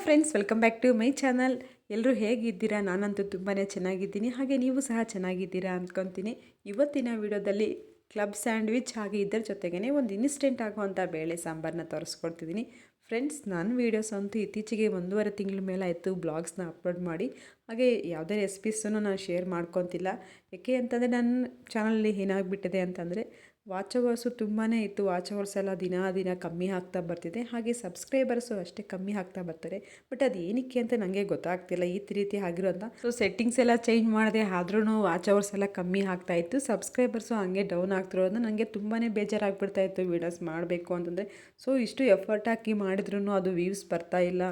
Friends, welcome back to my channel. ಎಲ್ಲರೂ ಹೇಗಿದ್ದೀರಾ? ನಾನಂತೂ ತುಂಬಾ ಚೆನ್ನಾಗಿದ್ದೀನಿ. ಹಾಗೆ ನೀವು ಸಹ ಚೆನ್ನಾಗಿದ್ದೀರಾ ಅಂದ್ಕೊತೀನಿ. ಇವತ್ತಿನ ವಿಡಿಯೋದಲ್ಲಿ ಕ್ಲಬ್ ಸ್ಯಾಂಡ್ವಿಚ್ ಹಾಗೆ ಇದರ ಜೊತೆಗೇ ಒಂದು ಇನ್ಸ್ಟೆಂಟ್ ಆಗುವಂಥ ಬೇಳೆ ಸಾಂಬಾರನ್ನ ತೋರಿಸ್ಕೊಡ್ತಿದ್ದೀನಿ. ಫ್ರೆಂಡ್ಸ್, ನನ್ನ ವೀಡಿಯೋಸ್ ಅಂತೂ ಇತ್ತೀಚೆಗೆ 1.5 ತಿಂಗಳ ಮೇಲೆ ಆಯಿತು ಬ್ಲಾಗ್ಸ್ನ ಅಪ್ಲೋಡ್ ಮಾಡಿ. ಹಾಗೆ ಯಾವುದೇ ರೆಸಿಪೀಸನ್ನು ನಾನು ಶೇರ್ ಮಾಡ್ಕೊತಿಲ್ಲ. ಏಕೆ ಅಂತಂದರೆ ನನ್ನ ಚಾನಲಲ್ಲಿ ಏನಾಗ್ಬಿಟ್ಟಿದೆ ಅಂತಂದರೆ ವಾಚ್ ಅವರ್ಸು ತುಂಬಾ ಇತ್ತು. ವಾಚ್ ಅವರ್ಸ್ ಎಲ್ಲ ದಿನ ಕಮ್ಮಿ ಆಗ್ತಾ ಬರ್ತಿದೆ. ಹಾಗೆ ಸಬ್ಸ್ಕ್ರೈಬರ್ಸು ಅಷ್ಟೇ ಕಮ್ಮಿ ಆಗ್ತಾ ಬರ್ತಾರೆ. ಬಟ್ ಅದು ಏನಕ್ಕೆ ಅಂತ ನನಗೆ ಗೊತ್ತಾಗ್ತಿಲ್ಲ ಈ ರೀತಿ ಆಗಿರೋಂಥ. ಸೊ ಸೆಟ್ಟಿಂಗ್ಸ್ ಎಲ್ಲ ಚೇಂಜ್ ಮಾಡಿದೆ, ಆದ್ರೂ ವಾಚ್ ಅವರ್ಸ್ ಎಲ್ಲ ಕಮ್ಮಿ ಆಗ್ತಾಯಿತ್ತು. ಸಬ್ಸ್ಕ್ರೈಬರ್ಸು ಹಂಗೆ ಡೌನ್ ಆಗ್ತಿರೋದು ನನಗೆ ತುಂಬಾ ಬೇಜಾರಾಗ್ಬಿಡ್ತಾಯಿತ್ತು ವೀಡಿಯೋಸ್ ಮಾಡಬೇಕು ಅಂತಂದರೆ. ಸೊ ಇಷ್ಟು ಎಫರ್ಟ್ ಹಾಕಿ ಮಾಡಿದ್ರೂ ಅದು ವ್ಯೂಸ್ ಬರ್ತಾ ಇಲ್ಲ.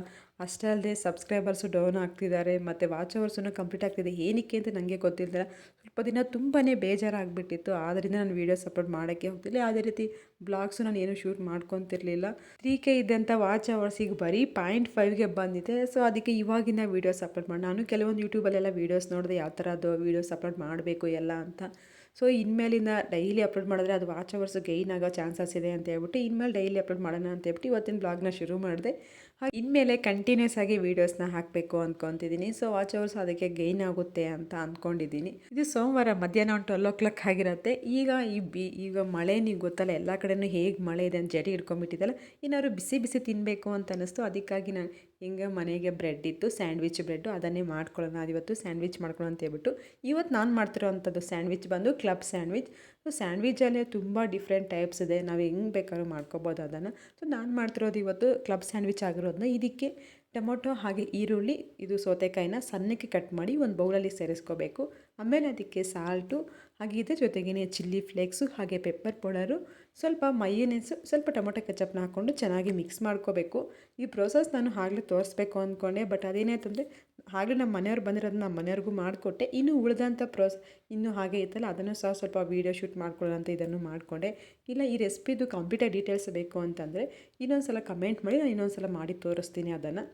ಅಷ್ಟೇ ಅಲ್ಲದೆ ಸಬ್ಸ್ಕ್ರೈಬರ್ಸು ಡೌನ್ ಆಗ್ತಿದ್ದಾರೆ ಮತ್ತು ವಾಚ್ ಅವರ್ಸನ್ನು ಕಂಪ್ಲೀಟ್ ಆಗ್ತಿದೆ. ಏನಕ್ಕೆ ಅಂತ ನನಗೆ ಗೊತ್ತಿಲ್ಲ. ಸ್ವಲ್ಪ ದಿನ ತುಂಬಾ ಬೇಜಾರಾಗಿಬಿಟ್ಟಿತ್ತು. ಆದ್ದರಿಂದ ನಾನು ವೀಡಿಯೋಸ್ ಅಪ್ಲೋಡ್ ಮಾಡೋಕ್ಕೆ ಹೋಗ್ತಿಲ್ಲ. ಯಾವುದೇ ರೀತಿ ಬ್ಲಾಗ್ಸು ನಾನು ಏನು ಶೂಟ್ ಮಾಡ್ಕೊತಿರ್ಲಿಲ್ಲ. 3K ಇದ್ದಂಥ ವಾಚ್ ಅವರ್ಸ್ ಈಗ ಬರೀ 0.5ಗೆ ಬಂದಿದೆ. ಸೊ ಅದಕ್ಕೆ ಇವಾಗಿನ ವೀಡಿಯೋಸ್ ಅಪ್ಲೋಡ್ ಮಾಡಿ. ನಾನು ಕೆಲವೊಂದು ಯೂಟ್ಯೂಬಲ್ಲೆಲ್ಲ ವೀಡಿಯೋಸ್ ನೋಡಿದೆ ಯಾವ ಥರದ್ದು ವೀಡಿಯೋಸ್ ಅಪ್ಲೋಡ್ ಮಾಡಬೇಕು ಎಲ್ಲ ಅಂತ. ಸೊ ಇನ್ಮೇಲಿಂದ ಡೈಲಿ ಅಪ್ಲೋಡ್ ಮಾಡಿದ್ರೆ ಅದು ವಾಚ್ ಅವರ್ಸ್ ಗೈನ್ ಆಗೋ ಚಾನ್ಸಸ್ ಇದೆ ಅಂತ ಹೇಳ್ಬಿಟ್ಟು ಇನ್ಮೇಲೆ ಡೈಲಿ ಅಪ್ಲೋಡ್ ಮಾಡೋಣ ಅಂತ ಹೇಳ್ಬಿಟ್ಟು ಇವತ್ತಿನ ಬ್ಲಾಗ್ನ ಶುರು ಮಾಡಿದೆ. ಹಾಗೆ ಇನ್ಮೇಲೆ ಕಂಟಿನ್ಯೂಸ್ ಆಗಿ ವೀಡಿಯೋಸ್ನ ಹಾಕಬೇಕು ಅಂದ್ಕೊತಿದ್ದೀನಿ. ಸೊ ವಾಚ್ ಅವರ್ಸ್ ಅದಕ್ಕೆ ಗೈನ್ ಆಗುತ್ತೆ ಅಂತ ಅಂದ್ಕೊಂಡಿದ್ದೀನಿ. ಇದು ಸೋಮವಾರ ಮಧ್ಯಾಹ್ನ 12 o'clock ಆಗಿರುತ್ತೆ. ಈಗ ಮಳೆ ನೀವು ಗೊತ್ತಲ್ಲ, ಎಲ್ಲ ಕಡೆಯೂ ಹೇಗೆ ಮಳೆ ಇದೆ ಅಂತ ಜಡಿ ಹಿಡ್ಕೊಂಡ್ಬಿಟ್ಟಿದ್ದಲ್ಲ. ಏನಾದ್ರು ಬಿಸಿ ಬಿಸಿ ತಿನ್ನಬೇಕು ಅಂತ ಅನ್ನಿಸ್ತು. ಅದಕ್ಕಾಗಿ ನಾನು ಹಿಂಗೆ ಮನೆಗೆ ಬ್ರೆಡ್ ಇತ್ತು, ಸ್ಯಾಂಡ್ವಿಚ್ ಬ್ರೆಡ್ಡು, ಅದನ್ನೇ ಮಾಡ್ಕೊಳ್ಳೋಣ ಇವತ್ತು ಸ್ಯಾಂಡ್ವಿಚ್ ಮಾಡ್ಕೊಳ್ಳೋಣ ಅಂತ ಹೇಳ್ಬಿಟ್ಟು. ಇವತ್ತು ನಾನು ಮಾಡ್ತಿರೋ ಅಂಥದ್ದು ಸ್ಯಾಂಡ್ವಿಚ್ ಬಂದು ಕ್ಲಬ್ ಸ್ಯಾಂಡ್ವಿಚ್. ಸೊ ಸ್ಯಾಂಡ್ವಿಚಲ್ಲೇ ತುಂಬ ಡಿಫ್ರೆಂಟ್ ಟೈಪ್ಸ್ ಇದೆ, ನಾವು ಹೆಂಗೆ ಬೇಕಾದ್ರೂ ಮಾಡ್ಕೊಬೋದು ಅದನ್ನು. ಸೊ ನಾನು ಮಾಡ್ತಿರೋದು ಇವತ್ತು ಕ್ಲಬ್ ಸ್ಯಾಂಡ್ವಿಚ್ ಆಗಿರೋದನ್ನ. ಇದಕ್ಕೆ ಟೊಮೊಟೊ ಹಾಗೆ ಈರುಳ್ಳಿ, ಇದು ಸೌತೆಕಾಯಿನ ಸಣ್ಣಕ್ಕೆ ಕಟ್ ಮಾಡಿ ಒಂದು ಬೌಲಲ್ಲಿ ಸೇರಿಸ್ಕೋಬೇಕು. ಆಮೇಲೆ ಅದಕ್ಕೆ ಸಾಲ್ಟು ಹಾಗೆ ಇದ್ರ ಜೊತೆಗೇ ಚಿಲ್ಲಿ ಫ್ಲೇಕ್ಸು ಹಾಗೆ ಪೆಪ್ಪರ್ ಪೌಡರು, ಸ್ವಲ್ಪ ಮಯೋನೈಸು, ಸ್ವಲ್ಪ ಟೊಮೊಟೊ ಕೆಚಪ್ನ ಹಾಕ್ಕೊಂಡು ಚೆನ್ನಾಗಿ ಮಿಕ್ಸ್ ಮಾಡ್ಕೋಬೇಕು. ಈ ಪ್ರೋಸೆಸ್ ನಾನು ಆಗಲೇ ತೋರಿಸ್ಬೇಕು ಅಂದ್ಕೊಂಡೆ, ಬಟ್ ಅದೇನಾಯ್ತು ಅಂದರೆ ಆಗಲೇ ನಮ್ಮ ಮನೆಯವ್ರು ಬಂದಿರೋದು ನಮ್ಮ ಮನೆಯವ್ರಿಗೂ ಮಾಡಿಕೊಟ್ಟೆ. ಇನ್ನೂ ಉಳಿದಂಥ ಇನ್ನೂ ಹಾಗೆ ಇತ್ತಲ್ಲ ಅದನ್ನು ಸಹ ಸ್ವಲ್ಪ ವೀಡಿಯೋ ಶೂಟ್ ಮಾಡ್ಕೊಳ್ಳೋ ಅಂತ ಇದನ್ನು ಮಾಡಿಕೊಂಡೆ. ಇಲ್ಲ ಈ ರೆಸಿಪಿದು ಕಂಪ್ಲೀಟಾಗಿ ಡೀಟೇಲ್ಸ್ ಬೇಕು ಅಂತಂದರೆ ಇನ್ನೊಂದು ಸಲ ಕಮೆಂಟ್ ಮಾಡಿ, ನಾನು ಇನ್ನೊಂದು ಸಲ ಮಾಡಿ ತೋರಿಸ್ತೀನಿ ಅದನ್ನು.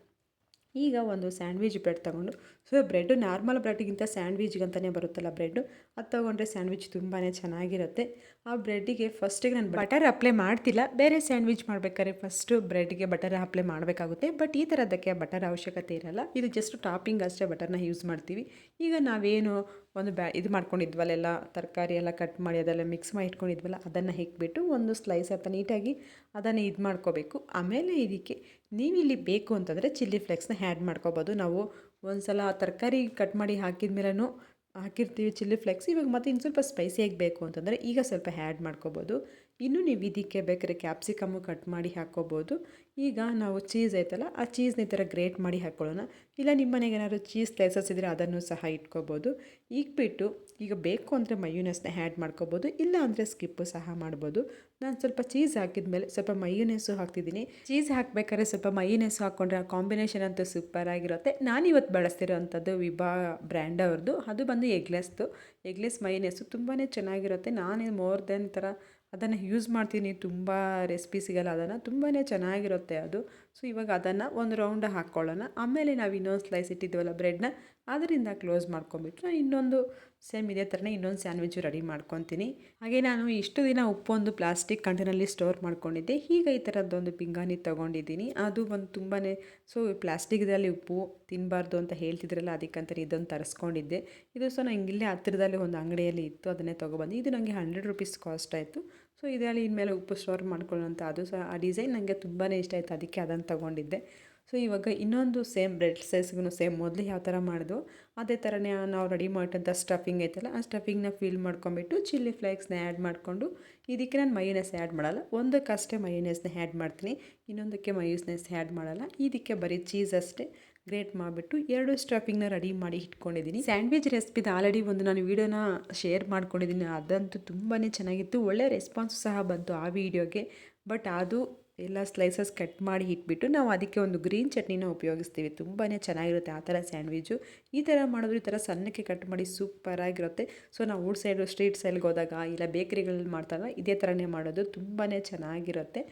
ಈಗ ಒಂದು ಸ್ಯಾಂಡ್ವಿಚ್ ಬ್ರೆಡ್ ತೊಗೊಂಡು, ಸೊ ಬ್ರೆಡ್ಡು ನಾರ್ಮಲ್ ಬ್ರೆಡ್ಗಿಂತ ಸ್ಯಾಂಡ್ವಿಚ್ಗಂತಲೇ ಬರುತ್ತಲ್ಲ ಬ್ರೆಡ್ಡು, ಅದು ತೊಗೊಂಡ್ರೆ ಸ್ಯಾಂಡ್ವಿಚ್ ತುಂಬಾ ಚೆನ್ನಾಗಿರುತ್ತೆ. ಆ ಬ್ರೆಡ್ಡಿಗೆ ಫಸ್ಟಿಗೆ ನಾನು ಬಟರ್ ಅಪ್ಲೈ ಮಾಡ್ತಿಲ್ಲ. ಬೇರೆ ಸ್ಯಾಂಡ್ವಿಚ್ ಮಾಡಬೇಕಾದ್ರೆ ಫಸ್ಟು ಬ್ರೆಡ್ಗೆ ಬಟರ್ ಅಪ್ಲೈ ಮಾಡಬೇಕಾಗುತ್ತೆ. ಬಟ್ ಈ ಥರದ್ದಕ್ಕೆ ಬಟರ್ ಅವಶ್ಯಕತೆ ಇರಲ್ಲ. ಇದು ಜಸ್ಟ್ ಟಾಪಿಂಗ್ ಅಷ್ಟೇ ಬಟರ್ನ ಯೂಸ್ ಮಾಡ್ತೀವಿ. ಈಗ ನಾವೇನು ಒಂದು ಇದು ಮಾಡ್ಕೊಂಡಿದ್ವಲ್ಲ, ಎಲ್ಲ ತರಕಾರಿ ಎಲ್ಲ ಕಟ್ ಮಾಡಿ ಅದೆಲ್ಲ ಮಿಕ್ಸ್ ಮಾಡಿ ಇಟ್ಕೊಂಡಿದ್ವಲ್ಲ, ಅದನ್ನು ಹೆಕ್ಬಿಟ್ಟು ಒಂದು ಸ್ಲೈಸ್ ಅಂತ ನೀಟಾಗಿ ಅದನ್ನು ಇದು ಮಾಡ್ಕೋಬೇಕು. ಆಮೇಲೆ ಇದಕ್ಕೆ ನೀವಿಲ್ಲಿ ಬೇಕು ಅಂತಂದರೆ ಚಿಲ್ಲಿ ಫ್ಲೇಕ್ಸ್ನ ಆ್ಯಡ್ ಮಾಡ್ಕೋಬೋದು. ನಾವು ಒಂದು ಸಲ ತರಕಾರಿ ಕಟ್ ಮಾಡಿ ಹಾಕಿದ ಮೇಲೂ ಹಾಕಿರ್ತೀವಿ ಚಿಲ್ಲಿ ಫ್ಲೇಕ್ಸ್. ಇವಾಗ ಮತ್ತೆ ಇನ್ನು ಸ್ವಲ್ಪ ಸ್ಪೈಸಿಯಾಗಿ ಬೇಕು ಅಂತಂದರೆ ಈಗ ಸ್ವಲ್ಪ ಆ್ಯಡ್ ಮಾಡ್ಕೋಬೋದು. ಇನ್ನು ನೀವು ಇದಕ್ಕೆ ಬೇಕಾದ್ರೆ ಕ್ಯಾಪ್ಸಿಕಮ್ಮು ಕಟ್ ಮಾಡಿ ಹಾಕ್ಕೋಬೋದು. ಈಗ ನಾವು ಚೀಸ್ ಐತಲ್ಲ, ಆ ಚೀಸ್ನ ಈ ಥರ ಗ್ರೇಟ್ ಮಾಡಿ ಹಾಕ್ಕೊಳ್ಳೋಣ. ಇಲ್ಲ ನಿಮ್ಮ ಮನೆಗೆ ಏನಾದ್ರು ಚೀಸ್ ಸ್ಲೈಸಸ್ ಇದ್ದರೆ ಅದನ್ನು ಸಹ ಇಟ್ಕೋಬೋದು. ಇಟ್ಬಿಟ್ಟು ಈಗ ಬೇಕು ಅಂದರೆ ಮಯೋನೈಸ್ನ ಆ್ಯಡ್ ಮಾಡ್ಕೋಬೋದು, ಇಲ್ಲ ಅಂದರೆ ಸ್ಕಿಪ್ಪು ಸಹ ಮಾಡ್ಬೋದು. ನಾನು ಸ್ವಲ್ಪ ಚೀಸ್ ಹಾಕಿದ ಮೇಲೆ ಸ್ವಲ್ಪ ಮಯೋನೈಸು ಹಾಕ್ತಿದ್ದೀನಿ. ಚೀಸ್ ಹಾಕಬೇಕಾದ್ರೆ ಸ್ವಲ್ಪ ಮಯೋನೈಸು ಹಾಕ್ಕೊಂಡ್ರೆ ಆ ಕಾಂಬಿನೇಷನ್ ಅಂತೂ ಸೂಪರಾಗಿರುತ್ತೆ. ನಾನಿವತ್ತು ಬಳಸ್ತಿರೋ ಅಂಥದ್ದು ವಿಭಾ ಬ್ರ್ಯಾಂಡ್ ಅವ್ರದ್ದು. ಅದು ಬಂದು ಎಗ್ಲೆಸ್ ಮಯೋನೈಸು ತುಂಬಾ ಚೆನ್ನಾಗಿರುತ್ತೆ. ನಾನು ಮೋರ್ ದೆನ್ ಥರ ಅದನ್ನು ಯೂಸ್ ಮಾಡ್ತೀನಿ. ತುಂಬ ರೆಸಿಪೀಸಿಗೆಲ್ಲ ಅದನ್ನು ತುಂಬಾ ಚೆನ್ನಾಗಿರುತ್ತೆ ಅದು. ಸೊ ಇವಾಗ ಅದನ್ನು ಒಂದು ರೌಂಡ್ ಹಾಕ್ಕೊಳ್ಳೋಣ. ಆಮೇಲೆ ನಾವು ಇನ್ನೊಂದು ಸ್ಲೈಸ್ ಇಟ್ಟಿದ್ದೀವಲ್ಲ ಬ್ರೆಡ್ನ, ಅದರಿಂದ ಕ್ಲೋಸ್ ಮಾಡ್ಕೊಂಬಿಟ್ಟು ನಾನು ಇನ್ನೊಂದು ಸೇಮ್ ಇದೇ ಥರನೇ ಇನ್ನೊಂದು ಸ್ಯಾಂಡ್ವಿಚ್ ರೆಡಿ ಮಾಡ್ಕೊತೀನಿ. ಹಾಗೆ ನಾನು ಇಷ್ಟು ದಿನ ಉಪ್ಪೊಂದು ಪ್ಲಾಸ್ಟಿಕ್ ಕಂಟೈನಲ್ಲಿ ಸ್ಟೋರ್ ಮಾಡ್ಕೊಂಡಿದ್ದೆ. ಈಗ ಈ ಥರದ್ದೊಂದು ಪಿಂಗಾಣಿ ತೊಗೊಂಡಿದ್ದೀನಿ. ಅದು ಒಂದು ತುಂಬಾ ಸೊ ಪ್ಲಾಸ್ಟಿಕ್ದಲ್ಲಿ ಉಪ್ಪು ತಿನ್ನಬಾರ್ದು ಅಂತ ಹೇಳ್ತಿದ್ರಲ್ಲ, ಅದಕ್ಕಂತ ಇದೊಂದು ತರಿಸ್ಕೊಂಡಿದ್ದೆ. ಇದು ಸಹ ನಂಗೆ ಇಲ್ಲೇ ಹತ್ತಿರದಲ್ಲಿ ಒಂದು ಅಂಗಡಿಯಲ್ಲಿ ಇತ್ತು, ಅದನ್ನೇ ತೊಗೊಬಂದು. ಇದು ನನಗೆ 100 rupees ಕಾಸ್ಟ್ ಆಯಿತು. ಸೊ ಇದರಲ್ಲಿ ಇನ್ಮೇಲೆ ಉಪ್ಪು ಸ್ಟೋರ್ ಮಾಡ್ಕೊಳ್ಳೋಂಥ ಅದು ಸಹ ಆ ಡಿಸೈನ್ ನನಗೆ ತುಂಬಾ ಇಷ್ಟ ಆಯಿತು, ಅದಕ್ಕೆ ಅದನ್ನು ತೊಗೊಂಡಿದ್ದೆ. ಸೊ ಇವಾಗ ಇನ್ನೊಂದು ಸೇಮ್ ಬ್ರೆಡ್ ಸ್ಲೈಸ್ಗೂ ಸೇಮ್ ಮೊದಲು ಯಾವ ಥರ ಮಾಡಿದ್ವು ಅದೇ ಥರನೇ ನಾವು ರೆಡಿ ಮಾಡಿದಂಥ ಸ್ಟಫಿಂಗ್ ಐತಲ್ಲ, ಆ ಸ್ಟಫಿಂಗ್ನ ಫಿಲ್ ಮಾಡ್ಕೊಂಬಿಟ್ಟು ಚಿಲ್ಲಿ ಫ್ಲೇಕ್ಸ್ನ ಆ್ಯಡ್ ಮಾಡಿಕೊಂಡು, ಇದಕ್ಕೆ ನಾನು ಮಯೋನೈಸ್ ಆ್ಯಡ್ ಮಾಡಲ್ಲ. ಒಂದಕ್ಕಷ್ಟೇ ಮಯೋನೈಸ್ನ ಆ್ಯಡ್ ಮಾಡ್ತೀನಿ, ಇನ್ನೊಂದಕ್ಕೆ ಮಯೋನೈಸ್ ಆ್ಯಡ್ ಮಾಡಲ್ಲ. ಇದಕ್ಕೆ ಬರೀ ಚೀಸ್ ಅಷ್ಟೇ ಗ್ರೇಟ್ ಮಾಡಿಬಿಟ್ಟು 2 ಸ್ಟಫಿಂಗ್ನ ರೆಡಿ ಮಾಡಿ ಇಟ್ಕೊಂಡಿದ್ದೀನಿ. ಸ್ಯಾಂಡ್ವಿಚ್ ರೆಸಿಪಿದು ಆಲ್ರೆಡಿ ಒಂದು ನಾನು ವೀಡಿಯೋನ ಶೇರ್ ಮಾಡ್ಕೊಂಡಿದ್ದೀನಿ. ಅದಂತೂ ತುಂಬಾ ಚೆನ್ನಾಗಿತ್ತು, ಒಳ್ಳೆ ರೆಸ್ಪಾನ್ಸು ಸಹ ಬಂತು ಆ ವೀಡಿಯೋಗೆ. ಬಟ್ ಅದು ಎಲ್ಲ ಸ್ಲೈಸಸ್ ಕಟ್ ಮಾಡಿ ಇಟ್ಬಿಟ್ಟು ನಾವು ಅದಕ್ಕೆ ಒಂದು ಗ್ರೀನ್ ಚಟ್ನಿನ ಉಪಯೋಗಿಸ್ತೀವಿ. ತುಂಬಾ ಚೆನ್ನಾಗಿರುತ್ತೆ ಆ ಥರ ಸ್ಯಾಂಡ್ವಿಚ್ಚು. ಈ ಥರ ಮಾಡಿದ್ರು ಈ ಥರ ಸಣ್ಣಕ್ಕೆ ಕಟ್ ಮಾಡಿ ಸೂಪರಾಗಿರುತ್ತೆ. ಸೊ ನಾವು ಊಟ ಸೈಡು ಸ್ಟ್ರೀಟ್ ಸೈಡ್ಗೆ ಹೋದಾಗ ಇಲ್ಲ ಬೇಕ್ರಿಗಳಲ್ಲಿ ಮಾಡ್ತಾಗ ಇದೇ ಥರನೇ ಮಾಡೋದು, ತುಂಬಾ ಚೆನ್ನಾಗಿರುತ್ತೆ.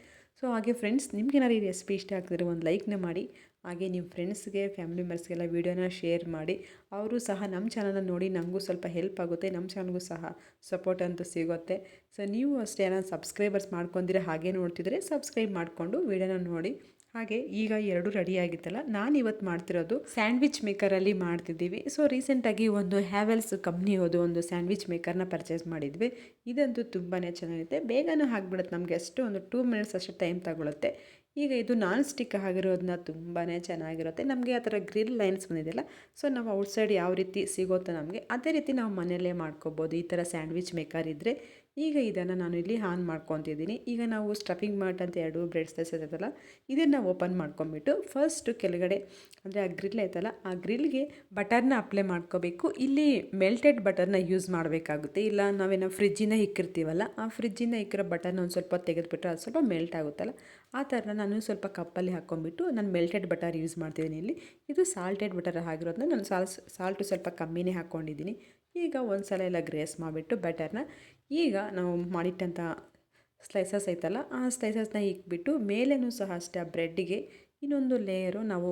ಸೊ ಹಾಗೆ ಫ್ರೆಂಡ್ಸ್, ನಿಮ್ಗೇನಾದ್ರು ಈ ರೆಸಿಪಿ ಇಷ್ಟ ಆಗ್ತಿದ್ರೆ ಒಂದು ಲೈಕ್ನ ಮಾಡಿ. ಹಾಗೆ ನಿಮ್ಮ ಫ್ರೆಂಡ್ಸ್ಗೆ ಫ್ಯಾಮಿಲಿ ಮೆಂಬರ್ಸ್ಗೆಲ್ಲ ವೀಡಿಯೋನ ಶೇರ್ ಮಾಡಿ. ಅವರು ಸಹ ನಮ್ಮ ಚಾನಲ್ನ ನೋಡಿ ನಮಗೂ ಸ್ವಲ್ಪ ಹೆಲ್ಪ್ ಆಗುತ್ತೆ, ನಮ್ಮ ಚಾನಲ್ಗೂ ಸಹ ಸಪೋರ್ಟ್ ಅಂತೂ ಸಿಗುತ್ತೆ. ಸೊ ನೀವು ಅಷ್ಟೇ ಏನಾದ್ರು ಸಬ್ಸ್ಕ್ರೈಬರ್ಸ್ ಮಾಡ್ಕೊಂಡಿದ್ರೆ ಹಾಗೆ ನೋಡ್ತಿದ್ರೆ ಸಬ್ಸ್ಕ್ರೈಬ್ ಮಾಡಿಕೊಂಡು ವೀಡಿಯೋನ ನೋಡಿ. ಹಾಗೆ ಈಗ ಎರಡು ರೆಡಿ ಆಗಿತ್ತಲ್ಲ, ನಾನು ಇವತ್ತು ಮಾಡ್ತಿರೋದು ಸ್ಯಾಂಡ್ವಿಚ್ ಮೇಕರಲ್ಲಿ ಮಾಡ್ತಿದ್ದೀವಿ. ಸೊ ರೀಸೆಂಟಾಗಿ ಒಂದು ಹ್ಯಾವೆಲ್ಸ್ ಕಂಪ್ನಿಯೋದು ಒಂದು ಸ್ಯಾಂಡ್ವಿಚ್ ಮೇಕರ್ನ ಪರ್ಚೇಸ್ ಮಾಡಿದ್ವಿ. ಇದಂತೂ ತುಂಬಾ ಚೆನ್ನಾಗಿದೆ, ಬೇಗನೂ ಆಗಿಬಿಡುತ್ತೆ. ನಮಗೆ ಅಷ್ಟು ಒಂದು 2 ಮಿನಿಟ್ಸ್ ಅಷ್ಟು ಟೈಮ್ ತಗೊಳುತ್ತೆ. ಈಗ ಇದು ನಾನ್ ಸ್ಟಿಕ್ ಆಗಿರೋದನ್ನ ತುಂಬಾ ಚೆನ್ನಾಗಿರುತ್ತೆ. ನಮಗೆ ಆ ಥರ ಗ್ರಿಲ್ ಲೈನ್ಸ್ ಬಂದಿದೆಯಲ್ಲ, ಸೊ ನಾವು ಔಟ್ಸೈಡ್ ಯಾವ ರೀತಿ ಸಿಗುತ್ತೋ ನಮಗೆ ಅದೇ ರೀತಿ ನಾವು ಮನೆಯಲ್ಲೇ ಮಾಡ್ಕೋಬೋದು ಈ ಥರ ಸ್ಯಾಂಡ್ವಿಚ್ ಮೇಕರ್ ಇದ್ದರೆ. ಈಗ ಇದನ್ನು ನಾನು ಇಲ್ಲಿ ಆನ್ ಮಾಡ್ಕೊತಿದ್ದೀನಿ. ಈಗ ನಾವು ಸ್ಟಫಿಂಗ್ ಮ್ಯಾಟ್ ಅಂತ 2 ಬ್ರೆಡ್ ಸ್ಲೈಸಸ್ ಇರುತ್ತಲ್ಲ, ಇದನ್ನು ಓಪನ್ ಮಾಡ್ಕೊಂಬಿಟ್ಟು ಫಸ್ಟು ಕೆಳಗಡೆ ಅಂದರೆ ಆ ಗ್ರಿಲ್ ಐತಲ್ಲ, ಆ ಗ್ರಿಲ್ಗೆ ಬಟರ್ನ ಅಪ್ಲೈ ಮಾಡ್ಕೋಬೇಕು. ಇಲ್ಲಿ ಮೆಲ್ಟೆಡ್ ಬಟರ್ನ ಯೂಸ್ ಮಾಡಬೇಕಾಗುತ್ತೆ. ಇಲ್ಲ ನಾವೇನೋ ಫ್ರಿಜ್ಜಿಂದ ಇಕ್ಕಿರ್ತೀವಲ್ಲ, ಆ ಫ್ರಿಜ್ಜಿಂದ ಇಕ್ಕಿರೋ ಬಟರ್ನ ಒಂದು ಸ್ವಲ್ಪ ತೆಗೆದುಬಿಟ್ರೆ ಅದು ಸ್ವಲ್ಪ ಮೆಲ್ಟ್ ಆಗುತ್ತಲ್ಲ, ಆ ಥರ ನಾನು ಸ್ವಲ್ಪ ಕಪ್ಪಲ್ಲಿ ಹಾಕ್ಕೊಂಬಿಟ್ಟು ನಾನು ಮೆಲ್ಟೆಡ್ ಬಟರ್ ಯೂಸ್ ಮಾಡ್ತಿದ್ದೀನಿ. ಇಲ್ಲಿ ಇದು ಸಾಲ್ಟೆಡ್ ಬಟರ್ ಆಗಿರೋದನ್ನ ನಾನು ಸಾಲ್ಟು ಸ್ವಲ್ಪ ಕಮ್ಮಿನೇ ಹಾಕ್ಕೊಂಡಿದ್ದೀನಿ. ಈಗ ಒಂದು ಸಲ ಎಲ್ಲ ಗ್ರೇಸ್ ಮಾಡಿಬಿಟ್ಟು ಬಟರ್ನ ಈಗ ನಾವು ಮಾಡಿಟ್ಟಂಥ ಸ್ಲೈಸಸ್ ಐತಲ್ಲ, ಆ ಸ್ಲೈಸಸ್ನ ಇಕ್ಬಿಟ್ಟು ಮೇಲೇನೂ ಸಹ ಅಷ್ಟೇ ಆ ಬ್ರೆಡ್ಡಿಗೆ ಇನ್ನೊಂದು ಲೇಯರು ನಾವು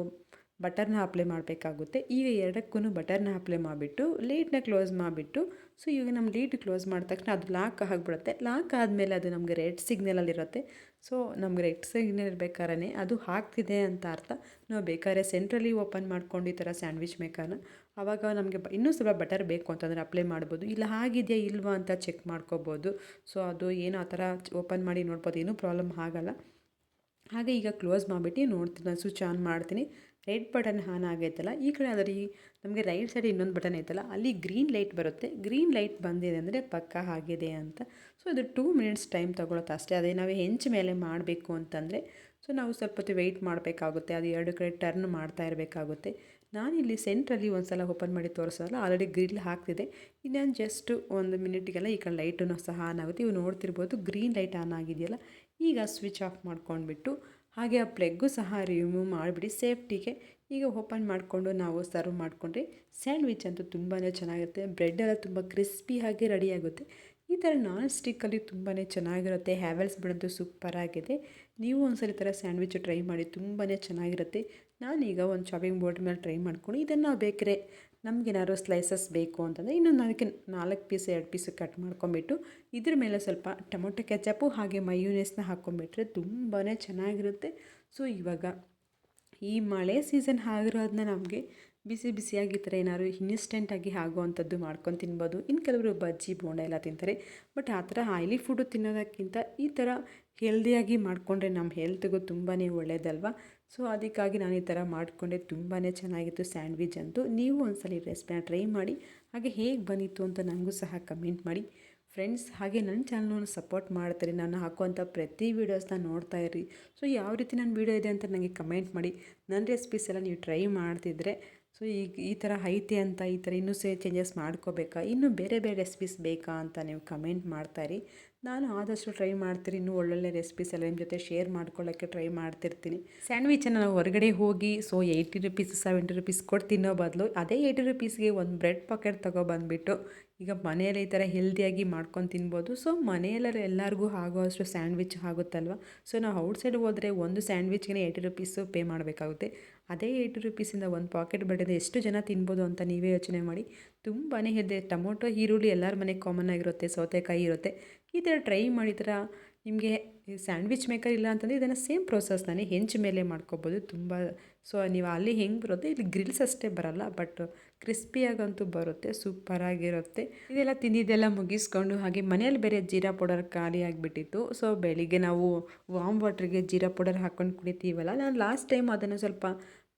ಬಟರ್ನ ಅಪ್ಲೈ ಮಾಡಬೇಕಾಗುತ್ತೆ. ಈಗ ಎರಡಕ್ಕೂ ಬಟರ್ನ ಅಪ್ಲೈ ಮಾಡಿಬಿಟ್ಟು ಲೀಡ್ನ ಕ್ಲೋಸ್ ಮಾಡಿಬಿಟ್ಟು, ಸೊ ಈಗ ನಮ್ಮ ಲೀಡ್ ಕ್ಲೋಸ್ ಮಾಡಿದ ತಕ್ಷಣ ಅದು ಲಾಕ್ ಆಗಿಬಿಡುತ್ತೆ. ಲಾಕ್ ಆದಮೇಲೆ ಅದು ನಮಗೆ ರೆಡ್ ಸಿಗ್ನಲಲ್ಲಿರುತ್ತೆ. ಸೊ ನಮ್ಗೆ ರೆಡ್ ಸಿಗ್ನಲ್ ಇರಬೇಕಾದ್ರೆ ಅದು ಹಾಕ್ತಿದೆ ಅಂತ ಅರ್ಥ. ನಾವು ಬೇಕಾದ್ರೆ ಸೆಂಟ್ರಲ್ಲಿ ಓಪನ್ ಮಾಡ್ಕೊಂಡು ಈ ಥರ ಸ್ಯಾಂಡ್ವಿಚ್ ಮೇಕರ್ನ, ಆವಾಗ ನಮಗೆ ಇನ್ನೂ ಸ್ವಲ್ಪ ಬಟರ್ ಬೇಕು ಅಂತಂದರೆ ಅಪ್ಲೈ ಮಾಡ್ಬೋದು. ಇಲ್ಲ ಆಗಿದೆಯಾ ಇಲ್ವಾ ಅಂತ ಚೆಕ್ ಮಾಡ್ಕೋಬೋದು. ಸೊ ಅದು ಏನು ಆ ಥರ ಓಪನ್ ಮಾಡಿ ನೋಡ್ಬೋದು, ಏನೂ ಪ್ರಾಬ್ಲಮ್ ಆಗಲ್ಲ. ಹಾಗೆ ಈಗ ಕ್ಲೋಸ್ ಮಾಡಿಬಿಟ್ಟು ನೋಡ್ತೀನಿ, ನಾನು ಸ್ವಿಚ್ ಆನ್ ಮಾಡ್ತೀನಿ. ರೆಡ್ ಬಟನ್ ಆನ್ ಆಗೈತಲ್ಲ, ಈ ಕಡೆ ಅದರ ನಮಗೆ ರೈಟ್ ಸೈಡ್ ಇನ್ನೊಂದು ಬಟನ್ ಐತಲ್ಲ, ಅಲ್ಲಿ ಗ್ರೀನ್ ಲೈಟ್ ಬರುತ್ತೆ. ಗ್ರೀನ್ ಲೈಟ್ ಬಂದಿದೆ ಅಂದರೆ ಪಕ್ಕ ಆಗಿದೆ ಅಂತ. ಸೊ ಇದು 2 ಮಿನಿಟ್ಸ್ ಟೈಮ್ ತೊಗೊಳುತ್ತೆ ಅಷ್ಟೇ. ಅದೇ ನಾವು ಹೆಂಚು ಮೇಲೆ ಮಾಡಬೇಕು ಅಂತಂದರೆ ಸೊ ನಾವು ಸ್ವಲ್ಪ ಹೊತ್ತು ವೆಯ್ಟ್ ಮಾಡಬೇಕಾಗುತ್ತೆ. ಅದು 2 ಕಡೆ ಟರ್ನ್ ಮಾಡ್ತಾ ಇರಬೇಕಾಗುತ್ತೆ. ನಾನಿಲ್ಲಿ ಸೆಂಟ್ರಲ್ಲಿ ಒಂದು ಸಲ ಓಪನ್ ಮಾಡಿ ತೋರಿಸೋಲ್ಲ, ಆಲ್ರೆಡಿ ಗ್ರಿಲ್ ಹಾಕ್ತಿದೆ. ಇನ್ನೊಂದು ಜಸ್ಟ್ 1 ಮಿನಿಟಿಗೆಲ್ಲ ಈ ಕಡೆ ಲೈಟೂ ಸಹ ಆನ್ ಆಗುತ್ತೆ. ಇವು ನೋಡ್ತಿರ್ಬೋದು ಗ್ರೀನ್ ಲೈಟ್ ಆನ್ ಆಗಿದೆಯಲ್ಲ. ಈಗ ಸ್ವಿಚ್ ಆಫ್ ಮಾಡ್ಕೊಂಡ್ಬಿಟ್ಟು ಹಾಗೆ ಆ ಪ್ಲಗ್ಗು ಸಹ ರಿಮೂವ್ ಮಾಡಿಬಿಡಿ ಸೇಫ್ಟಿಗೆ. ಈಗ ಓಪನ್ ಮಾಡಿಕೊಂಡು ನಾವು ಸರ್ವ್ ಮಾಡಿಕೊಂಡ್ರೆ ಸ್ಯಾಂಡ್ವಿಚ್ ಅಂತೂ ತುಂಬಾ ಚೆನ್ನಾಗಿರುತ್ತೆ. ಬ್ರೆಡ್ಡೆಲ್ಲ ತುಂಬ ಕ್ರಿಸ್ಪಿಯಾಗಿ ರೆಡಿಯಾಗುತ್ತೆ. ಈ ಥರ ನಾನ್ ಸ್ಟಿಕ್ಕಲ್ಲಿ ತುಂಬಾ ಚೆನ್ನಾಗಿರುತ್ತೆ. ಹ್ಯಾವೆಲ್ಸ್ ಬ್ರೆಡ್ ಸೂಪರಾಗಿದೆ. ನೀವು ಒಂದ್ಸಲ ಈ ಥರ ಸ್ಯಾಂಡ್ವಿಚ್ ಟ್ರೈ ಮಾಡಿ, ತುಂಬಾ ಚೆನ್ನಾಗಿರುತ್ತೆ. ನಾನೀಗ ಒಂದು ಚಾಪಿಂಗ್ ಬೋರ್ಡ್ ಮೇಲೆ ಟ್ರೈ ಮಾಡ್ಕೊಂಡು ಇದನ್ನು ಬೇಕಾದ್ರೆ ನಮಗೇನಾದ್ರು ಸ್ಲೈಸಸ್ ಬೇಕು ಅಂತಂದರೆ ಇನ್ನೊಂದು ಅದಕ್ಕೆ 4 ಪೀಸ್ 2 ಪೀಸ್ ಕಟ್ ಮಾಡ್ಕೊಂಬಿಟ್ಟು ಇದ್ರ ಮೇಲೆ ಸ್ವಲ್ಪ ಟೊಮೊಟೊ ಕೆಚಪ್ಪು ಹಾಗೆ ಮಯೂನೇಸ್ನ ಹಾಕ್ಕೊಂಬಿಟ್ರೆ ತುಂಬಾ ಚೆನ್ನಾಗಿರುತ್ತೆ. ಸೊ ಇವಾಗ ಈ ಮಳೆ ಸೀಸನ್ ಆಗಿರೋದನ್ನ ನಮಗೆ ಬಿಸಿ ಬಿಸಿಯಾಗಿ ಈ ಥರ ಏನಾದ್ರು ಇನ್ಸ್ಟೆಂಟಾಗಿ ಆಗೋವಂಥದ್ದು ಮಾಡ್ಕೊಂಡು ತಿನ್ಬೋದು. ಇನ್ನು ಕೆಲವರು ಬಜ್ಜಿ ಬೋಂಡ ಎಲ್ಲ ತಿಂತಾರೆ. ಬಟ್ ಆ ಥರ ಆಯ್ಲಿ ಫುಡ್ಡು ತಿನ್ನೋದಕ್ಕಿಂತ ಈ ಥರ ಹೆಲ್ದಿಯಾಗಿ ಮಾಡಿಕೊಂಡ್ರೆ ನಮ್ಮ ಹೆಲ್ತ್ಗೂ ತುಂಬಾ ಒಳ್ಳೆಯದಲ್ವ. ಸೊ ಅದಕ್ಕಾಗಿ ನಾನು ಈ ಥರ ಮಾಡಿಕೊಂಡೆ, ತುಂಬಾ ಚೆನ್ನಾಗಿತ್ತು ಸ್ಯಾಂಡ್ವಿಚ್ ಅಂತೂ. ನೀವು ಒಂದ್ಸಲ ಈ ರೆಸಿಪಿನ ಟ್ರೈ ಮಾಡಿ, ಹಾಗೆ ಹೇಗೆ ಬಂದಿತ್ತು ಅಂತ ನನಗೂ ಸಹ ಕಮೆಂಟ್ ಮಾಡಿ ಫ್ರೆಂಡ್ಸ್. ಹಾಗೆ ನನ್ನ ಚಾನಲ್ನ ಸಪೋರ್ಟ್ ಮಾಡ್ತಾರೆ, ನಾನು ಹಾಕುವಂಥ ಪ್ರತಿ ವೀಡಿಯೋಸ್ನ ನೋಡ್ತಾ ಇರಿ. ಸೊ ಯಾವ ರೀತಿ ನನ್ನ ವೀಡಿಯೋ ಇದೆ ಅಂತ ನನಗೆ ಕಮೆಂಟ್ ಮಾಡಿ. ನನ್ನ ರೆಸಿಪೀಸ್ ಎಲ್ಲ ನೀವು ಟ್ರೈ ಮಾಡ್ತಿದ್ರೆ ಸೊ ಈಗ ಈ ಥರ ಐತೆ ಅಂತ ಈ ಥರ ಇನ್ನೂ ಚೇಂಜಸ್ ಮಾಡ್ಕೋಬೇಕಾ, ಇನ್ನೂ ಬೇರೆ ಬೇರೆ ರೆಸಿಪೀಸ್ ಬೇಕಾ ಅಂತ ನೀವು ಕಮೆಂಟ್ ಮಾಡ್ತಾಯಿರಿ. ನಾನು ಆದಷ್ಟು ಟ್ರೈ ಮಾಡ್ತೀನಿ, ಇನ್ನೂ ಒಳ್ಳೊಳ್ಳೆ ರೆಸಿಪೀಸ್ ಎಲ್ಲ ನಿಮ್ಮ ಜೊತೆ ಶೇರ್ ಮಾಡ್ಕೊಳ್ಳೋಕ್ಕೆ ಟ್ರೈ ಮಾಡ್ತಿರ್ತೀನಿ. ಸ್ಯಾಂಡ್ವಿಚನ್ನು ನಾವು ಹೊರಗಡೆ ಹೋಗಿ ಸೊ 80 ರುಪೀಸ್ 70 ರುಪೀಸ್ ಕೊಟ್ಟು ತಿನ್ನೋ ಬದಲು ಅದೇ 80 ರುಪೀಸ್ಗೆ ಒಂದು ಬ್ರೆಡ್ ಪಾಕೆಟ್ ತೊಗೊಬಂದುಬಿಟ್ಟು ಈಗ ಮನೆಯಲ್ಲಿ ಈ ಥರ ಹೆಲ್ದಿಯಾಗಿ ಮಾಡ್ಕೊಂಡು ತಿನ್ಬೋದು. ಸೊ ಮನೆಯಲ್ಲರೂ ಎಲ್ಲರಿಗೂ ಆಗೋ ಅಷ್ಟು ಸ್ಯಾಂಡ್ವಿಚ್ ಆಗುತ್ತಲ್ವ. ಸೊ ನಾವು ಔಟ್ಸೈಡ್ ಹೋದರೆ ಒಂದು ಸ್ಯಾಂಡ್ವಿಚ್ಗೆ 80 ರುಪೀಸು ಪೇ ಮಾಡಬೇಕಾಗುತ್ತೆ. ಅದೇ 80 ರುಪೀಸಿಂದ ಒಂದು ಪಾಕೆಟ್ ಬ್ರೆಡ್ ಎಷ್ಟು ಜನ ತಿನ್ಬೋದು ಅಂತ ನೀವೇ ಯೋಚನೆ ಮಾಡಿ. ತುಂಬಾ ಹೆಲ್ದಿ. ಟೊಮೊಟೊ ಈರುಳ್ಳಿ ಎಲ್ಲರ ಮನೆಗೆ ಕಾಮನ್ ಆಗಿರುತ್ತೆ, ಸೌತೆಕಾಯಿ ಇರುತ್ತೆ. ಈ ಥರ ಟ್ರೈ ಮಾಡಿದ್ರೆ ನಿಮಗೆ ಸ್ಯಾಂಡ್ವಿಚ್ ಮೇಕರ್ ಇಲ್ಲ ಅಂತಂದರೆ ಇದನ್ನು ಸೇಮ್ ಪ್ರೋಸೆಸ್ನೇ ಹೆಂಚು ಮೇಲೆ ಮಾಡ್ಕೊಬೋದು ತುಂಬ. ಸೊ ನೀವು ಅಲ್ಲಿ ಹೆಂಗೆ ಬರುತ್ತೆ, ಇಲ್ಲಿ ಗ್ರಿಲ್ಸ್ ಅಷ್ಟೇ ಬರಲ್ಲ, ಬಟ್ ಕ್ರಿಸ್ಪಿಯಾಗಂತೂ ಬರುತ್ತೆ, ಸೂಪರಾಗಿರುತ್ತೆ. ಇದೆಲ್ಲ ತಿಂದಿದ್ದೆಲ್ಲ ಮುಗಿಸ್ಕೊಂಡು ಹಾಗೆ ಮನೆಯಲ್ಲಿ ಬೇರೆ ಜೀರಾ ಪೌಡರ್ ಖಾಲಿ ಆಗಿಬಿಟ್ಟಿತ್ತು. ಸೊ ಬೆಳಿಗ್ಗೆ ನಾವು ವಾಮ್ ವಾಟ್ರಿಗೆ ಜೀರಾ ಪೌಡರ್ ಹಾಕ್ಕೊಂಡು ಕುಡಿತೀವಲ್ಲ, ನಾನು ಲಾಸ್ಟ್ ಟೈಮ್ ಅದನ್ನು ಸ್ವಲ್ಪ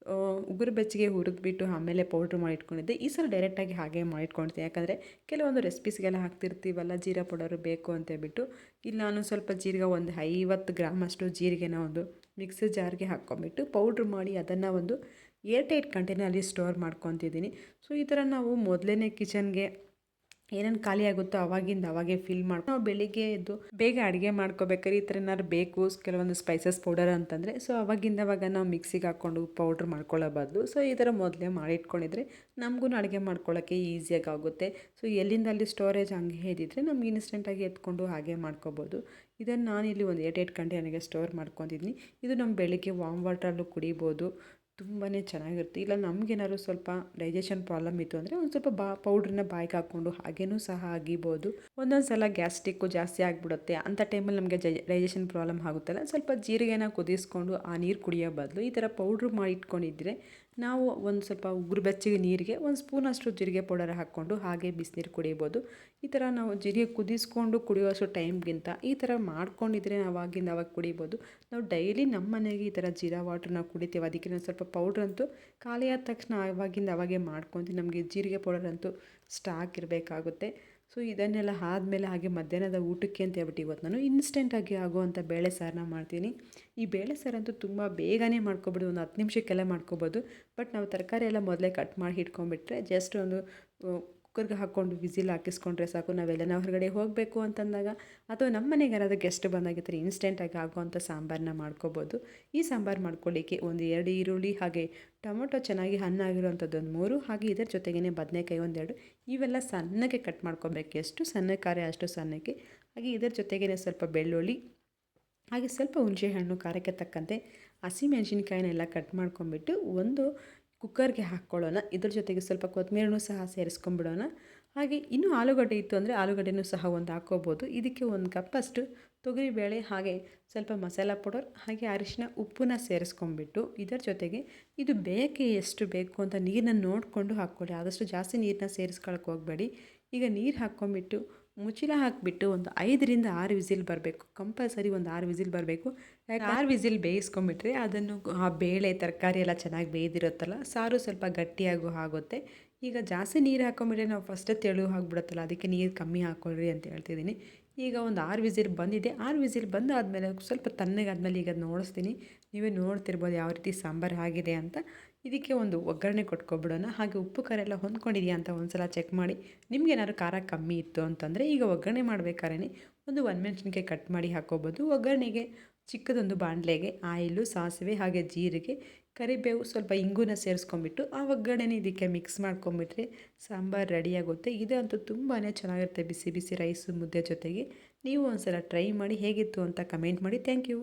ಉಗುರು ಬೆಚ್ಚಗೆ ಹುರಿದ್ಬಿಟ್ಟು ಆಮೇಲೆ ಪೌಡ್ರ್ ಮಾಡಿ ಇಟ್ಕೊಂಡಿದ್ದೆ. ಈ ಸಲ ಡೈರೆಕ್ಟಾಗಿ ಹಾಗೆ ಮಾಡಿಟ್ಕೊಳ್ತೀನಿ, ಯಾಕಂದರೆ ಕೆಲವೊಂದು ರೆಸಿಪೀಸ್ಗೆಲ್ಲ ಹಾಕ್ತಿರ್ತೀವಲ್ಲ ಜೀರಾ ಪೌಡರು ಬೇಕು ಅಂತೇಳ್ಬಿಟ್ಟು. ಇಲ್ಲಿ ನಾನು ಸ್ವಲ್ಪ ಜೀರಿಗೆ ಒಂದು 50 ಗ್ರಾಮಷ್ಟು ಜೀರಿಗೆನ ಒಂದು ಮಿಕ್ಸಿ ಜಾರ್ಗೆ ಹಾಕ್ಕೊಂಬಿಟ್ಟು ಪೌಡ್ರ್ ಮಾಡಿ ಅದನ್ನು ಒಂದು ಏರ್ಟೈಟ್ ಕಂಟೈನರಲ್ಲಿ ಸ್ಟೋರ್ ಮಾಡ್ಕೊತಿದ್ದೀನಿ. ಸೊ ಈ ಥರ ನಾವು ಮೊದಲೇ ಕಿಚನ್ಗೆ ಏನೇನು ಖಾಲಿ ಆಗುತ್ತೋ ಅವಾಗಿಂದ ಅವಾಗೆ ಫಿಲ್ ಮಾಡಿ ನಾವು ಬೆಳಿಗ್ಗೆ ಎದ್ದು ಬೇಗ ಅಡುಗೆ ಮಾಡ್ಕೋಬೇಕಾದ್ರೆ ಈ ಥರ ಏನಾದ್ರು ಬೇಕು ಕೆಲವೊಂದು ಸ್ಪೈಸಸ್ ಪೌಡರ್ ಅಂತಂದರೆ ಸೊ ಅವಾಗ ನಾವು ಮಿಕ್ಸಿಗೆ ಹಾಕ್ಕೊಂಡು ಪೌಡ್ರ್ ಮಾಡ್ಕೊಳ್ಳೋ ಬದಲು ಸೊ ಈ ಥರ ಮೊದಲೇ ಮಾಡಿಟ್ಕೊಂಡಿದ್ರೆ ನಮಗೂ ಅಡುಗೆ ಮಾಡ್ಕೊಳ್ಳೋಕ್ಕೆ ಈಸಿಯಾಗಿ ಆಗುತ್ತೆ. ಸೊ ಎಲ್ಲಿಂದ ಅಲ್ಲಿ ಸ್ಟೋರೇಜ್ ಹಂಗೆ ಇದ್ದಿದ್ರೆ ನಮ್ಗೆ ಇನ್ಸ್ಟೆಂಟಾಗಿ ಎತ್ಕೊಂಡು ಹಾಗೆ ಮಾಡ್ಕೋಬೋದು. ಇದನ್ನು ನಾನಿಲ್ಲಿ ಒಂದು 8 ಕಂಟೈನರ್ಗೆ ಸ್ಟೋರ್ ಮಾಡ್ಕೊತಿದ್ದೀನಿ. ಇದು ನಮ್ಮ ಬೆಳಿಗ್ಗೆ ವಾಮ್ ವಾಟ್ರಲ್ಲೂ ಕುಡಿಬೋದು. ತುಂಬಾ ಚೆನ್ನಾಗಿರುತ್ತೆ. ಇಲ್ಲ ನಮಗೇನಾದ್ರು ಸ್ವಲ್ಪ ಡೈಜೆಷನ್ ಪ್ರಾಬ್ಲಮ್ ಇತ್ತು ಅಂದರೆ ಒಂದು ಸ್ವಲ್ಪ ಪೌಡ್ರನ್ನ ಬಾಯಿಗೆ ಹಾಕ್ಕೊಂಡು ಹಾಗೇನೂ ಸಹ ಅಗಿಬೋದು. ಒಂದೊಂದು ಸಲ ಗ್ಯಾಸ್ಟ್ರಿಕ್ಕು ಜಾಸ್ತಿ ಆಗಿಬಿಡುತ್ತೆ. ಅಂಥ ಟೈಮಲ್ಲಿ ನಮಗೆ ಡೈಜೆಷನ್ ಪ್ರಾಬ್ಲಮ್ ಆಗುತ್ತಲ್ಲ, ಸ್ವಲ್ಪ ಜೀರಿಗೆನ ಕುದಿಸ್ಕೊಂಡು ಆ ನೀರು ಕುಡಿಯೋ ಬದಲು ಈ ಥರ ಪೌಡ್ರ್ ಮಾಡಿ ಇಟ್ಕೊಂಡಿದ್ದರೆ ನಾವು ಒಂದು ಸ್ವಲ್ಪ ಉಗುರು ಬೆಚ್ಚಗೆ ನೀರಿಗೆ ಒಂದು ಸ್ಪೂನಷ್ಟು ಜೀರಿಗೆ ಪೌಡರ್ ಹಾಕ್ಕೊಂಡು ಹಾಗೆ ಬಿಸಿನೀರು ಕುಡಿಬೋದು. ಈ ಥರ ನಾವು ಜೀರಿಗೆ ಕುದಿಸ್ಕೊಂಡು ಕುಡಿಯೋಷ್ಟು ಟೈಮ್ಗಿಂತ ಈ ಥರ ಮಾಡ್ಕೊಂಡಿದ್ರೆ ನಾವು ಆಗಿಂದ ಅವಾಗ ಕುಡಿಬೋದು. ನಾವು ಡೈಲಿ ನಮ್ಮ ಮನೆಗೆ ಈ ಥರ ಜೀರಾ ವಾಟ್ರ್ ನಾವು ಕುಡಿತೀವಿ. ಅದಕ್ಕೆ ನಾನು ಸ್ವಲ್ಪ ಪೌಡ್ರಂತೂ ಖಾಲಿ ಆದ ತಕ್ಷಣ ಆವಾಗಿಂದ ಅವಾಗೆ ಮಾಡ್ಕೊತೀನಿ. ನಮಗೆ ಜೀರಿಗೆ ಪೌಡರ್ ಅಂತೂ ಸ್ಟಾಕ್ ಇರಬೇಕಾಗುತ್ತೆ. ಸೊ ಇದನ್ನೆಲ್ಲ ಆದಮೇಲೆ ಹಾಗೆ ಮಧ್ಯಾಹ್ನದ ಊಟಕ್ಕೆ ಅಂತ ಹೇಳ್ಬಿಟ್ಟು ಇವತ್ತು ನಾನು ಇನ್ಸ್ಟೆಂಟಾಗಿ ಆಗುವಂಥ ಬೇಳೆ ಸಾರನ್ನ ಮಾಡ್ತೀನಿ. ಈ ಬೇಳೆ ಸಾರಂತೂ ತುಂಬ ಬೇಗನೆ ಮಾಡ್ಕೊಬೋದು, ಒಂದು 10 ನಿಮಿಷಕ್ಕೆಲ್ಲ ಮಾಡ್ಕೊಬೋದು. ಬಟ್ ನಾವು ತರಕಾರಿ ಎಲ್ಲ ಮೊದಲೇ ಕಟ್ ಮಾಡಿ ಇಟ್ಕೊಂಡ್ಬಿಟ್ರೆ ಜಸ್ಟ್ ಒಂದು ಕುಕ್ಕರ್ಗೆ ಹಾಕ್ಕೊಂಡು ವಿಸಿಲ್ ಹಾಕಿಸ್ಕೊಂಡ್ರೆ ಸಾಕು. ನಾವೆಲ್ಲ ಹೊರಗಡೆ ಹೋಗಬೇಕು ಅಂತಂದಾಗ ಅಥವಾ ನಮ್ಮ ಮನೆಗೆ ಯಾರಾದರೂ ಗೆಸ್ಟ್ ಬಂದಾಗಿದ್ದರೆ ಇನ್ಸ್ಟೆಂಟಾಗಿ ಆಗುವಂಥ ಸಾಂಬಾರನ್ನ ಮಾಡ್ಕೊಬೋದು. ಈ ಸಾಂಬಾರು ಮಾಡ್ಕೊಳ್ಳಿಕ್ಕೆ ಒಂದು 2 ಈರುಳ್ಳಿ ಹಾಗೆ ಟೊಮೊಟೊ ಚೆನ್ನಾಗಿ ಹಣ್ಣಾಗಿರುವಂಥದ್ದು ಒಂದು 3 ಹಾಗೆ ಇದರ ಜೊತೆಗೇ ಬದನೆಕಾಯಿ 1-2 ಇವೆಲ್ಲ ಸಣ್ಣಗೆ ಕಟ್ ಮಾಡ್ಕೊಬೇಕು. ಎಷ್ಟು ಸಣ್ಣಕ್ಕೆ ಖಾರ ಅಷ್ಟು ಸಣ್ಣಕ್ಕೆ. ಹಾಗೆ ಇದರ ಜೊತೆಗೇ ಸ್ವಲ್ಪ ಬೆಳ್ಳುಳ್ಳಿ ಹಾಗೆ ಸ್ವಲ್ಪ ಹುಣಸೆಹಣ್ಣು ಖಾರಕ್ಕೆ ತಕ್ಕಂತೆ ಹಸಿಮೆಣಸಿನ್ಕಾಯಿನೆಲ್ಲ ಕಟ್ ಮಾಡ್ಕೊಂಬಿಟ್ಟು ಒಂದು ಕುಕ್ಕರ್ಗೆ ಹಾಕ್ಕೊಳ್ಳೋಣ. ಇದ್ರ ಜೊತೆಗೆ ಸ್ವಲ್ಪ ಕೊತ್ತಂಬರಿನೂ ಸಹ ಸೇರಿಸ್ಕೊಂಬಿಡೋಣ. ಹಾಗೆ ಇನ್ನೂ ಆಲೂಗಡ್ಡೆ ಇತ್ತು ಅಂದರೆ ಆಲೂಗಡ್ಡೆನೂ ಸಹ ಒಂದು ಹಾಕ್ಕೋಬೋದು. ಇದಕ್ಕೆ 1 ಕಪ್ಪಷ್ಟು ತೊಗರಿಬೇಳೆ ಹಾಗೆ ಸ್ವಲ್ಪ ಮಸಾಲ ಪೌಡರ್ ಹಾಗೆ ಅರಿಶಿನ ಉಪ್ಪನ್ನ ಸೇರಿಸ್ಕೊಂಬಿಟ್ಟು ಇದರ ಜೊತೆಗೆ ಇದು ಬೇಕೆ ಎಷ್ಟು ಬೇಕು ಅಂತ ನೀರನ್ನ ನೋಡಿಕೊಂಡು ಹಾಕ್ಕೊಳ್ಳಿ. ಆದಷ್ಟು ಜಾಸ್ತಿ ನೀರನ್ನ ಸೇರಿಸ್ಕೊಳಕ್ಕೆ ಹೋಗಬೇಡಿ. ಈಗ ನೀರು ಹಾಕ್ಕೊಂಬಿಟ್ಟು ಮುಚ್ಚಳ ಹಾಕಿಬಿಟ್ಟು ಒಂದು 5ರಿಂದ 6 ವಿಸಿಲ್ ಬರಬೇಕು. ಕಂಪಲ್ಸರಿ ಒಂದು 6 ವಿಸಿಲ್ ಬರಬೇಕು. 6 ವಿಸಿಲ್ ಬೇಯಿಸ್ಕೊಂಬಿಟ್ರೆ ಅದನ್ನು ಆ ಬೇಳೆ ತರಕಾರಿ ಎಲ್ಲ ಚೆನ್ನಾಗಿ ಬೇಯ್ದಿರುತ್ತಲ್ಲ, ಸಾರು ಸ್ವಲ್ಪ ಗಟ್ಟಿಯಾಗೂ ಆಗುತ್ತೆ. ಈಗ ಜಾಸ್ತಿ ನೀರು ಹಾಕ್ಕೊಂಬಿಟ್ರೆ ನಾವು ಫಸ್ಟೇ ತೆಳು ಆಗಿಬಿಡುತ್ತಲ್ಲ, ಅದಕ್ಕೆ ನೀರು ಕಮ್ಮಿ ಹಾಕ್ಕೊಳ್ರಿ ಅಂತ ಹೇಳ್ತಿದ್ದೀನಿ. ಈಗ ಒಂದು 6 ವಿಸಿಲ್ ಬಂದಿದೆ. 6 ವಿಸಿಲ್ ಬಂದಾದಮೇಲೆ ಸ್ವಲ್ಪ ತಣ್ಣಗಾದ್ಮೇಲೆ ಈಗ ನೋಡಿಸ್ತೀನಿ. ನೀವೇ ನೋಡ್ತಿರ್ಬೋದು ಯಾವ ರೀತಿ ಸಾಂಬಾರು ಆಗಿದೆ ಅಂತ. ಇದಕ್ಕೆ ಒಂದು ಒಗ್ಗರಣೆ ಕೊಟ್ಕೊಬಿಡೋಣ. ಹಾಗೆ ಉಪ್ಪು ಖಾರ ಎಲ್ಲ ಹೊಂದ್ಕೊಂಡಿದೆಯಾ ಅಂತ ಒಂದು ಸಲ ಚೆಕ್ ಮಾಡಿ. ನಿಮಗೇನಾದ್ರು ಖಾರ ಕಮ್ಮಿ ಇತ್ತು ಅಂತಂದರೆ ಈಗ ಒಗ್ಗರಣೆ ಮಾಡಬೇಕಾದ್ರೆ ಒಂದು ಒಣಮೆಣಸಿನ್ಕಾಯಿ ಕಟ್ ಮಾಡಿ ಹಾಕ್ಕೋಬೋದು. ಒಗ್ಗರಣೆಗೆ ಚಿಕ್ಕದೊಂದು ಬಾಣಲೆಗೆ ಆಯಿಲು, ಸಾಸಿವೆ ಹಾಗೆ ಜೀರಿಗೆ, ಕರಿಬೇವು, ಸ್ವಲ್ಪ ಇಂಗುನ ಸೇರಿಸ್ಕೊಂಬಿಟ್ಟು ಆ ಒಗ್ಗರಣೆನ ಇದಕ್ಕೆ ಮಿಕ್ಸ್ ಮಾಡ್ಕೊಂಬಿಟ್ರೆ ಸಾಂಬಾರು ರೆಡಿಯಾಗುತ್ತೆ. ಇದಂತೂ ತುಂಬಾ ಚೆನ್ನಾಗಿರುತ್ತೆ ಬಿಸಿ ಬಿಸಿ ರೈಸು ಮುದ್ದೆ ಜೊತೆಗೆ. ನೀವು ಒಂದು ಸಲ ಟ್ರೈ ಮಾಡಿ ಹೇಗಿತ್ತು ಅಂತ ಕಮೆಂಟ್ ಮಾಡಿ. Thank you.